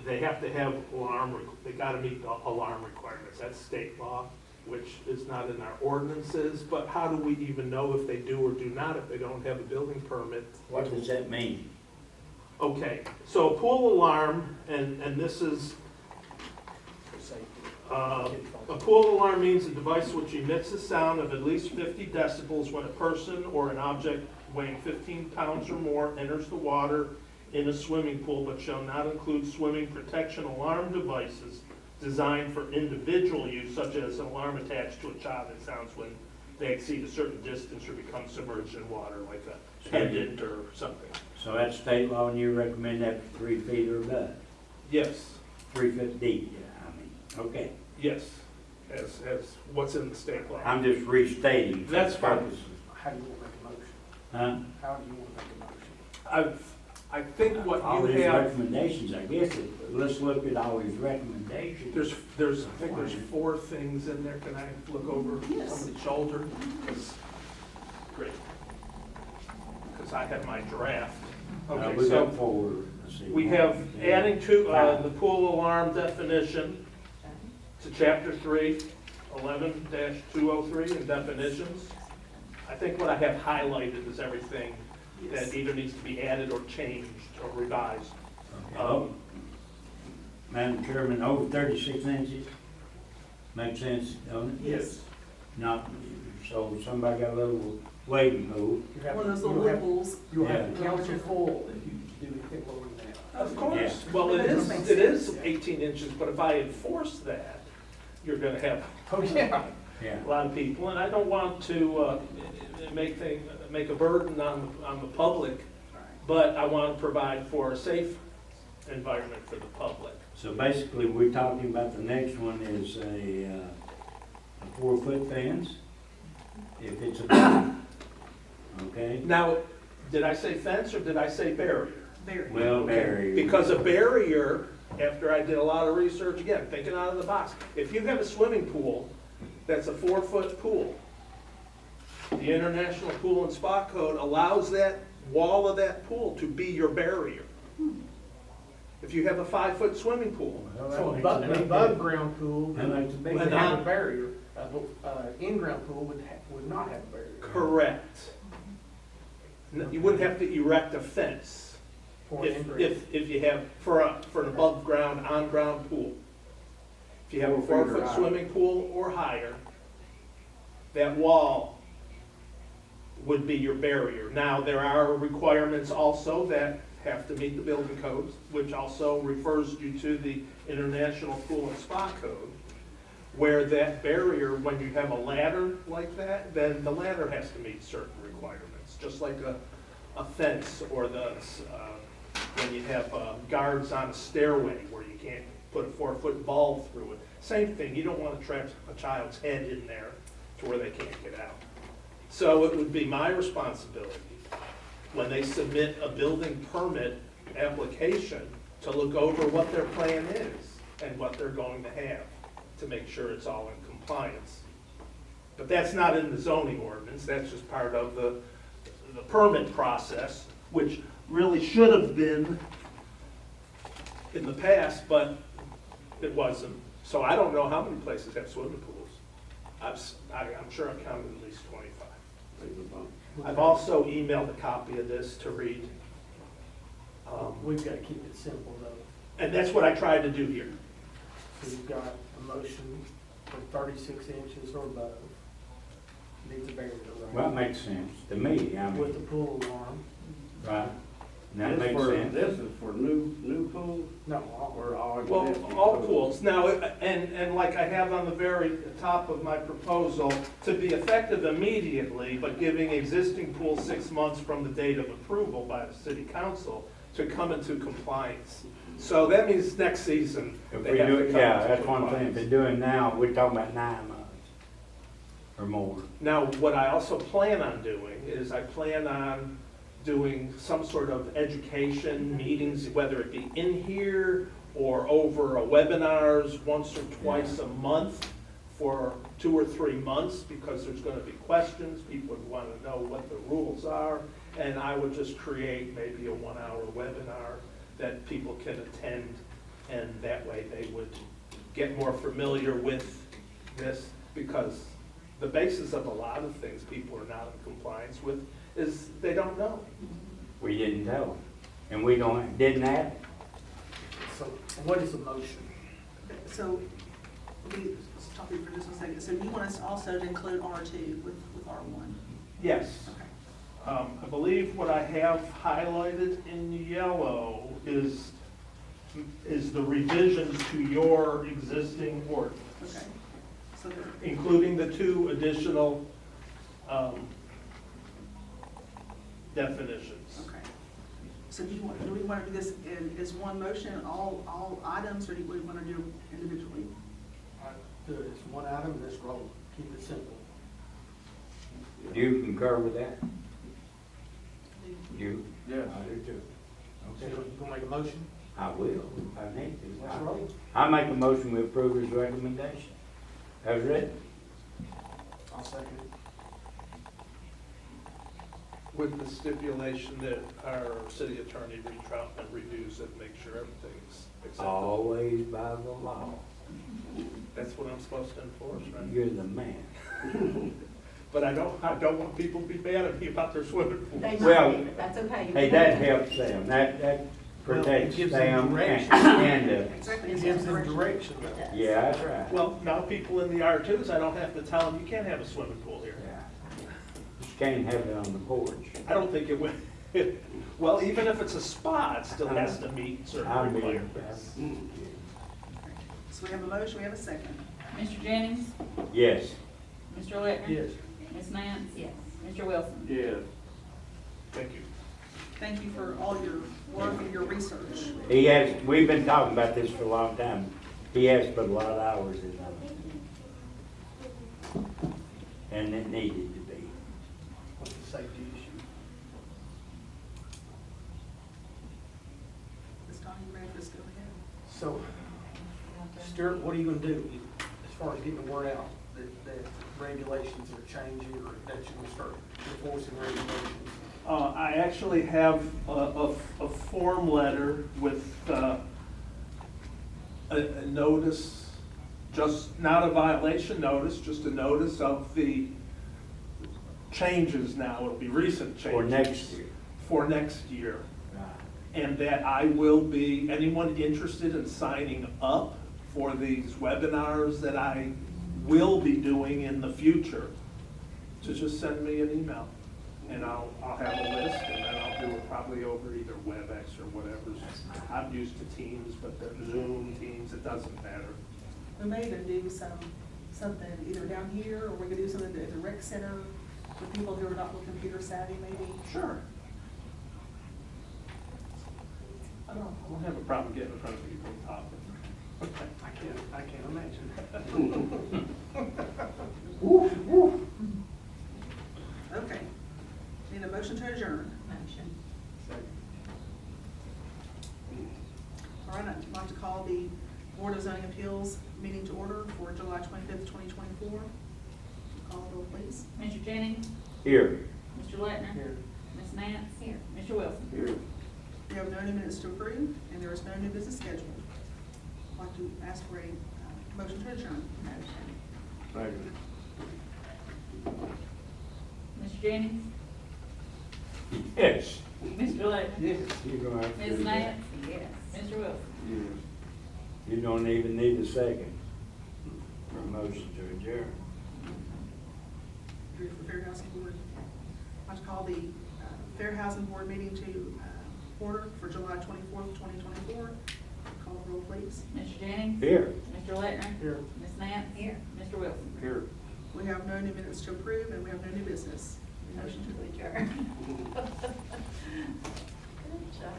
they have to have they gotta meet the alarm requirements. That's state law, which is not in our ordinances, but how do we even know if they do or do not if they don't have a building permit? What does that mean? Okay, so a pool alarm, and this is, a pool alarm means a device which emits a sound of at least 50 decibels when a person or an object weighing 15 pounds or more enters the water in a swimming pool, but shall not include swimming protection alarm devices designed for individual use, such as an alarm attached to a child that sounds when they exceed a certain distance or become submerged in water, like a pendant or something. So that's state law, and you recommend that for 3 feet or above? Yes, 3 foot deep, yeah, I mean, okay. yes, as what's in the state law. I'm just restating. for That's fine. purposes. How do you want to make a motion? Huh? How do you want to make a motion? I think what All you these have, recommendations, I guess, let's look at all these recommendations. there's, I think there's 4 things in there. Can I look over somebody's shoulder? Great. Because I have my draft. Okay, We so got 4, let's see. we have adding to the pool alarm definition to chapter 3, 11-203 in definitions. I think what I have highlighted is everything that either needs to be added or changed or revised. Okay. Madam Chairman, over 36 inches, makes sense, don't it? Yes. Not, so somebody got a little wading pool. You have One to- of those little you'll have- bools. You'll have Yeah. to count your full if you do anything lower than that. Of course. Yeah. Well, it That is, makes it is sense. 18 inches, but if I enforce that, you're gonna have Oh, yeah. Yeah. a lot of people, and I don't want to make a burden on the public, but I want to provide for a safe environment for the public. So basically, we're talking about the next one is a 4-foot fence, if it's a, okay? Now, did I say fence or did I say barrier? Very. Well, Okay, barrier. Because a barrier, after I did a lot of research, again, thinking out of the box, if you have a swimming pool that's a 4-foot pool, the International Pool and Spa Code allows that wall of that pool to be your barrier. If you have a 5-foot swimming pool, So an above-ground pool That makes a big would difference. have a barrier. In-ground pool would not have a barrier. correct. You wouldn't have to erect a fence For an in-ground. if you have, for an above-ground, on-ground pool. If you have a 4 feet or 4-foot higher. swimming pool or higher, that wall would be your barrier. Now, there are requirements also that have to meet the building codes, which also refers you to the International Pool and Spa Code, where that barrier, when you have a ladder like that, then the ladder has to meet certain requirements, just like a fence or when you have guards on a stairway where you can't put a 4-foot ball through it. Same thing, you don't want to trap a child's head in there to where they can't get out. So it would be my responsibility, when they submit a building permit application, to look over what their plan is and what they're going to have, to make sure it's all in compliance. But that's not in the zoning ordinance, that's just part of the permit process, which really should have been in the past, but it wasn't. So I don't know how many places have swimming pools. I'm sure I've counted at least 25. I've also emailed a copy of this to read. We've got to keep it simple though. And that's what I tried to do here. So you've got a motion for 36 inches or above. Needs a barrier, Well, right? that makes sense to me, I With mean, the pool alarm. right? That makes sense. This is for new pools No, all. or all Well, existing all pools. Now, and like I have on the very top of my proposal, to be effective immediately, but giving existing pools 6 months from the date of approval by the city council to come into compliance. So that means next season. If they we have do to it, come yeah, into that's one thing, if compliance. they're doing now, we're talking about 9 months or more. Now, what I also plan on doing is I plan on doing some sort of education meetings, whether it be in here or over a webinars once or twice a month for 2 or 3 months, because there's going to be questions, people would want to know what the rules are, and I would just create maybe a 1-hour webinar that people can attend And that way they would get more familiar with this, because the basis of a lot of things people are not in compliance with is they don't know. We didn't tell them, and we didn't have it. So what is the motion? So, let me stop you for just a second. So you want us also to include R2 with R1? Yes. Okay. I believe what I have highlighted in yellow is the revisions to your existing ordinance, Okay. So there, including the 2 additional definitions. okay. So do we want to do this as one motion, all items, or do we want to do them individually? Do it as one item, and let's roll, keep it simple. Do you concur with that? You? Yes. I do too. So Okay. you gonna make a motion? I will, if I need Let's to. roll. I make a motion we approve his recommendation. As written. I'll second it. With the stipulation that our city attorney reach out and reviews it, make sure everything's acceptable. Always by the law. That's what I'm supposed to enforce, right? You're the man. But I don't want people to be mad at me about their swimming pool. They Well, might be, but that's okay. Hey, that helps them. That Well, protects it gives them them direction. and, Exactly. It gives them direction. It does. yeah, that's right. Well, now people in the R2s, I don't have to tell them, you can't have a swimming pool here. Yeah. Just can't have it on the porch. I don't think it would, well, even if it's a spa, it still has to meet I certain mean, requirements. So we have a motion, we have a second. Mr. Jennings, yes. Mr. Lettner. Yes. Ms. Nance. Yes. Mr. Wilson. Yes. Thank you. Thank you for all your work and your research. He has, we've been talking about this for a long time. He has put a lot of hours into it. And it needed to be. What's the safety issue? Ms. Donnie, you ready for us to go ahead? So, Stuart, what are you gonna do as far as getting the word out that regulations are changing, or that you're gonna start enforcing regulations? I actually have a form letter with a notice, just not a violation notice, just a notice of the changes now. It'll be recent changes. For next year. For next year. Right. And that I will be, anyone interested in signing up for these webinars that I will be doing in the future, to just send me an email. And I'll have a list, and then I'll do it probably over either WebEx or whatever. I'm used to Teams, but they're Zoom, Teams, it doesn't matter. We may even do something either down here, or we could do something at the rec center for people who are not computer savvy, maybe. Sure. I don't have a problem getting in front of people and talking. I can't imagine. Okay. Need a motion to adjourn. Motion. All right, I'd like to call the Board of Zoning Appeals meeting to order for July 25th, 2024. Call the roll, please. Mr. Jennings, Here. Mr. Lettner. Here. Ms. Nance. Here. Mr. Wilson. Here. We have no new minutes to approve, and there is no new business scheduled. I'd like to ask for a motion to adjourn. Motion. Second. Mr. Jennings, Yes. Mr. Lettner. Yes. You're gonna have to Ms. do that. Nance. Yes. Mr. Wilson. Yes. You don't even need a second for a motion to adjourn. Drew for Fair Housing Board. I'd like to call the Fair Housing Board meeting to order for July 24th, 2024. Call the roll, please. Mr. Jennings. Here. Mr. Lettner. Here. Ms. Nance. Here. Mr. Wilson. Here. We have no new minutes to approve, and we have no new business. Motion to adjourn. Good job.